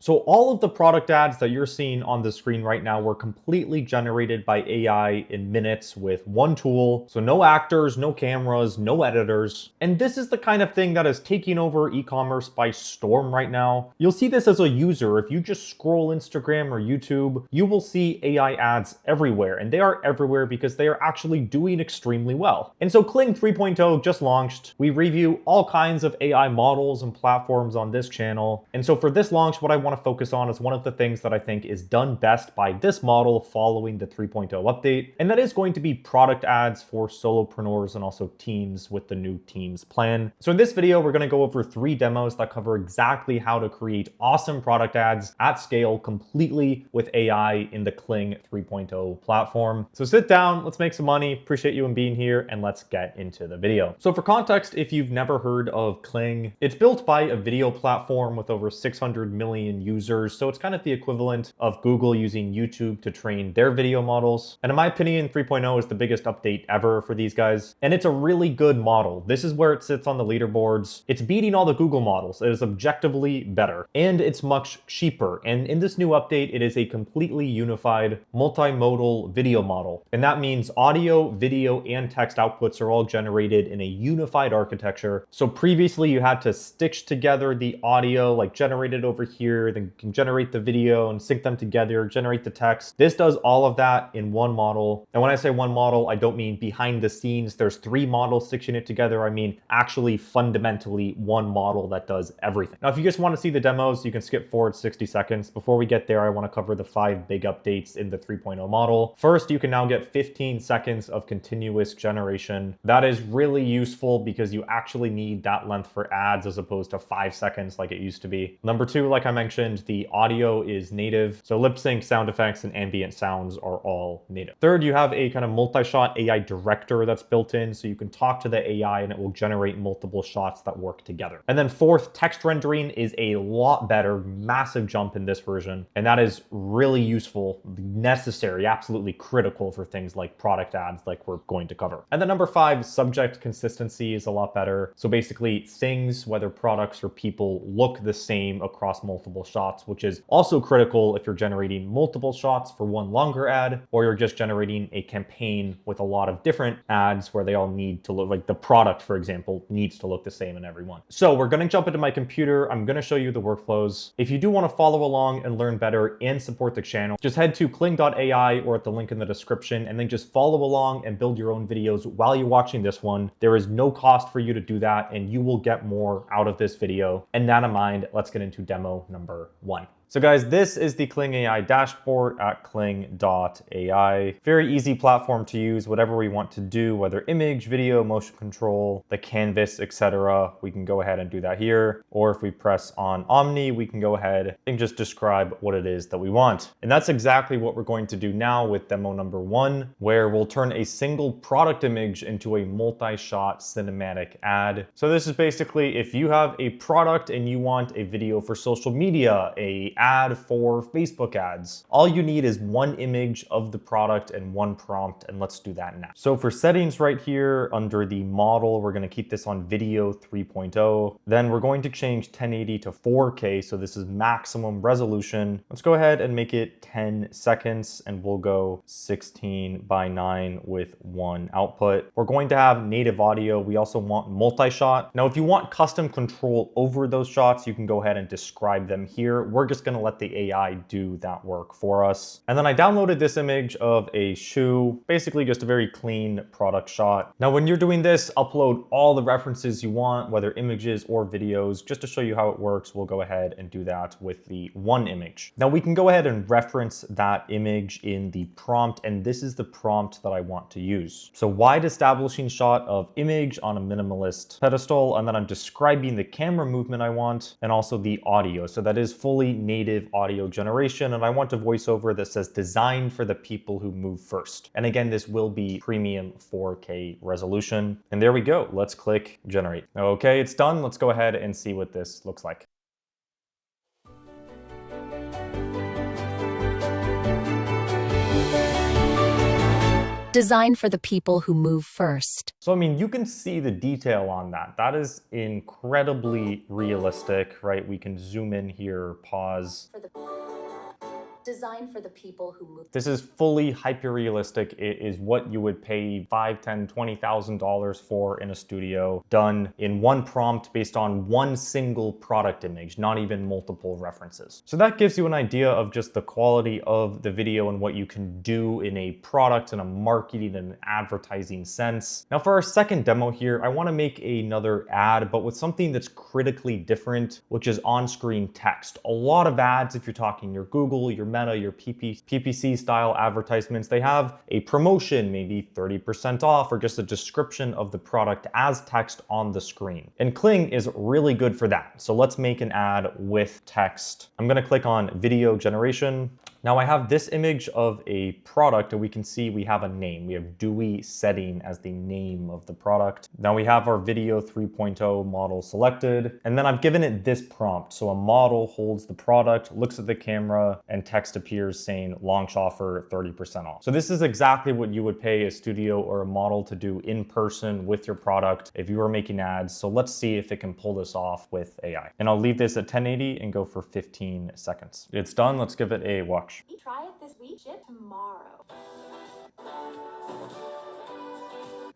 So all of the product ads that you're seeing on the screen right now were completely generated by AI in minutes with one tool. So no actors, no cameras, no editors. And this is the kind of thing that is taking over e-commerce by storm right now. You'll see this as a user. If you just scroll Instagram or YouTube, you will see AI ads everywhere. And they are everywhere because they are actually doing extremely well. And so Kling 3.0 just launched. We review all kinds of AI models and platforms on this channel. And so for this launch, what I want to focus on is one of the things that I think is done best by this model following the 3.0 update. And that is going to be product ads for solopreneurs and also teams with the new Teams plan. So in this video, we're going to go over 3 demos that cover exactly how to create awesome product ads at scale completely with AI in the Kling 3.0 platform. So sit down, let's make some money. Appreciate you and being here, and let's get into the video. So for context, if you've never heard of Kling, it's built by a video platform with over 600 million users. So it's kind of the equivalent of Google using YouTube to train their video models. And in my opinion, 3.0 is the biggest update ever for these guys. And it's a really good model. This is where it sits on the leaderboards. It's beating all the Google models. It is objectively better, and it's much cheaper. And in this new update, it is a completely unified multimodal video model. And that means audio, video, and text outputs are all generated in a unified architecture. So previously you had to stitch together the audio, like generate it over here, then you can generate the video and sync them together, generate the text. This does all of that in one model. And when I say one model, I don't mean behind the scenes. There's 3 models stitching it together. I mean actually fundamentally one model that does everything. Now, if you just want to see the demos, you can skip forward 60 seconds. Before we get there, I want to cover the 5 big updates in the 3.0 model. First, you can now get 15 seconds of continuous generation. That is really useful because you actually need that length for ads as opposed to 5 seconds like it used to be. Number 2, like I mentioned, the audio is native. So lip sync, sound effects, and ambient sounds are all native. Third, you have a kind of multi-shot AI director that's built in. So you can talk to the AI and it will generate multiple shots that work together. And then fourth, text rendering is a lot better, massive jump in this version. And that is really useful, necessary, absolutely critical for things like product ads like we're going to cover. And then number 5, subject consistency is a lot better. So basically things, whether products or people, look the same across multiple shots, which is also critical if you're generating multiple shots for one longer ad, or you're just generating a campaign with a lot of different ads where they all need to look like the product, for example, needs to look the same in every one. So we're going to jump into my computer. I'm going to show you the workflows. If you do want to follow along and learn better and support the channel, just head to kling.ai or at the link in the description, and then just follow along and build your own videos while you're watching this one. There is no cost for you to do that, and you will get more out of this video. And that in mind, let's get into demo number 1. So guys, this is the Kling AI dashboard at kling.ai. Very easy platform to use, whatever we want to do, whether image, video, motion control, the canvas, etc. We can go ahead and do that here. Or if we press on Omni, we can go ahead and just describe what it is that we want. And that's exactly what we're going to do now with demo number 1, where we'll turn a single product image into a multi-shot cinematic ad. So this is basically if you have a product and you want a video for social media, a ad for Facebook ads. All you need is one image of the product and one prompt, and let's do that now. So for settings right here under the model, we're going to keep this on video 3.0. Then we're going to change 1080 to 4K. So this is maximum resolution. Let's go ahead and make it 10 seconds, and we'll go 16:9 with 1 output. We're going to have native audio. We also want multi-shot. Now, if you want custom control over those shots, you can go ahead and describe them here. We're just going to let the AI do that work for us. And then I downloaded this image of a shoe, basically just a very clean product shot. Now, when you're doing this, upload all the references you want, whether images or videos. Just to show you how it works, we'll go ahead and do that with the one image. Now we can go ahead and reference that image in the prompt, and this is the prompt that I want to use. So wide establishing shot of image on a minimalist pedestal, and then I'm describing the camera movement I want, and also the audio. So that is fully native audio generation, and I want a voiceover that says designed for the people who move first. And again, this will be premium 4K resolution. And there we go. Let's click generate. Okay, it's done. Let's go ahead and see what this looks like. Designed for the people who move first. So, I mean, you can see the detail on that. That is incredibly realistic, right? We can zoom in here, pause. Designed for the people who move. This is fully hyper-realistic. It is what you would pay $5, $10, $20,000 for in a studio, done in one prompt based on one single product image, not even multiple references. So that gives you an idea of just the quality of the video and what you can do in a product and a marketing and advertising sense. Now for our second demo here, I want to make another ad, but with something that's critically different, which is on-screen text. A lot of ads, if you're talking your Google, your Meta, your PPC style advertisements, they have a promotion, maybe 30% off, or just a description of the product as text on the screen. And Kling is really good for that. So let's make an ad with text. I'm gonna click on video generation. Now I have this image of a product and we can see we have a name. We have Dewey Setting as the name of the product. Now we have our video 3.0 model selected, and then I've given it this prompt. So a model holds the product, looks at the camera, and text appears saying launch offer 30% off. So this is exactly what you would pay a studio or a model to do in person with your product if you were making ads. So let's see if it can pull this off with AI. And I'll leave this at 1080 and go for 15 seconds. It's done. Let's give it a watch. Try it this week, ship tomorrow.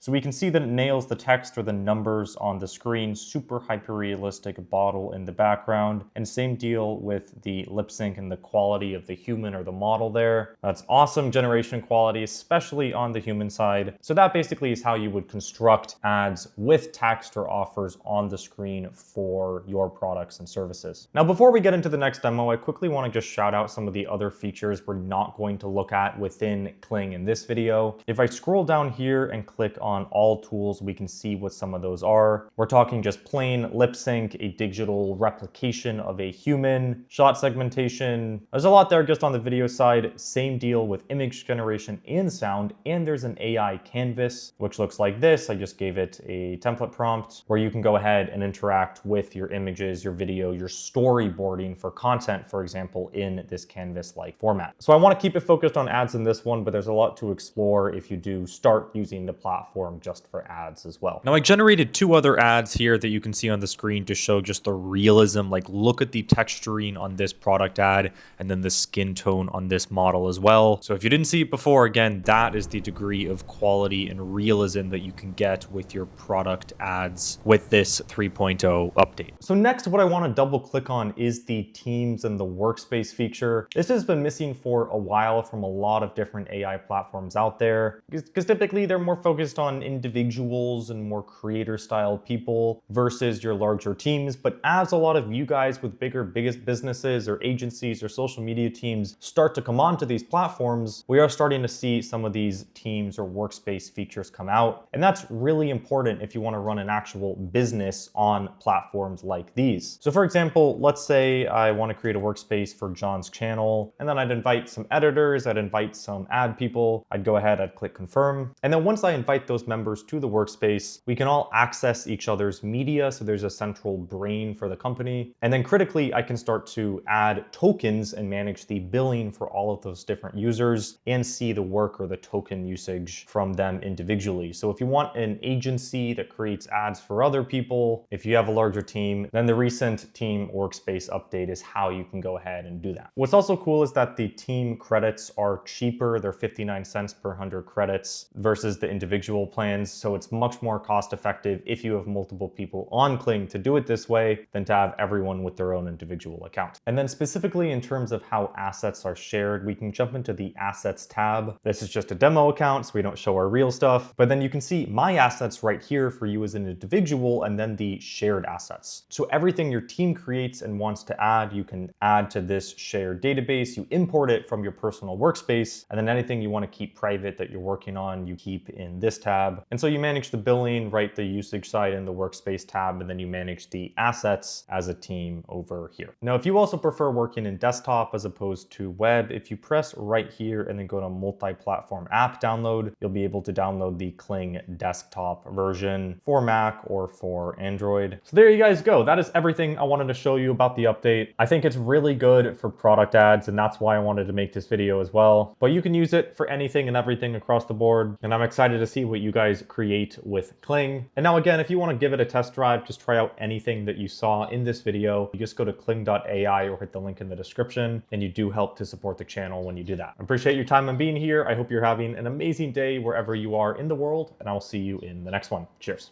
So we can see that it nails the text or the numbers on the screen, super hyper-realistic bottle in the background, and same deal with the lip sync and the quality of the human or the model there. That's awesome generation quality, especially on the human side. So that basically is how you would construct ads with text or offers on the screen for your products and services. Now, before we get into the next demo, I quickly want to just shout out some of the other features we're not going to look at within Kling in this video. If I scroll down here and click on all tools, we can see what some of those are. We're talking just plain lip sync, a digital replication of a human, shot segmentation. There's a lot there just on the video side. Same deal with image generation and sound. And there's an AI canvas, which looks like this. I just gave it a template prompt where you can go ahead and interact with your images, your video, your storyboarding for content, for example, in this canvas-like format. So I want to keep it focused on ads in this one, but there's a lot to explore if you do start using the platform just for ads as well. Now I generated two other ads here that you can see on the screen to show just the realism. Like look at the texturing on this product ad and then the skin tone on this model as well. So if you didn't see it before, again, that is the degree of quality and realism that you can get with your product ads with this 3.0 update. So next, what I want to double click on is the Teams and the Workspace feature. This has been missing for a while from a lot of different AI platforms out there because typically they're more focused on individuals and more creator style people versus your larger teams. But as a lot of you guys with biggest businesses or agencies or social media teams start to come onto these platforms, we are starting to see some of these Teams or Workspace features come out. And that's really important if you want to run an actual business on platforms like these. So for example, let's say I want to create a workspace for John's channel, and then I'd invite some editors, I'd invite some ad people, I'd go ahead, I'd click confirm. And then once I invite those members to the workspace, we can all access each other's media. So there's a central brain for the company. And then critically, I can start to add tokens and manage the billing for all of those different users and see the work or the token usage from them individually. So if you want an agency that creates ads for other people, if you have a larger team, then the recent Team Workspace update is how you can go ahead and do that. What's also cool is that the team credits are cheaper. They're 59 cents per 100 credits versus the individual plans. So it's much more cost effective if you have multiple people on Kling to do it this way than to have everyone with their own individual account. And then specifically in terms of how assets are shared, we can jump into the assets tab. This is just a demo account, so we don't show our real stuff, but then you can see my assets right here for you as an individual and then the shared assets. So everything your team creates and wants to add, you can add to this shared database, you import it from your personal workspace, and then anything you want to keep private that you're working on, you keep in this tab. tab. And so you manage the billing, right, the usage side in the workspace tab, and then you manage the assets as a team over here. Now, if you also prefer working in desktop as opposed to web, if you press right here and then go to multi-platform app download, you'll be able to download the Kling desktop version for Mac or for Android. So there you guys go. That is everything I wanted to show you about the update. I think it's really good for product ads, and that's why I wanted to make this video as well. But you can use it for anything and everything across the board, and I'm excited to see what you guys create with Kling. And now again, if you want to give it a test drive, just try out anything that you saw in this video. You just go to Kling.ai or hit the link in the description, and you do help to support the channel when you do that. I appreciate your time and being here. I hope you're having an amazing day wherever you are in the world, and I'll see you in the next one. Cheers.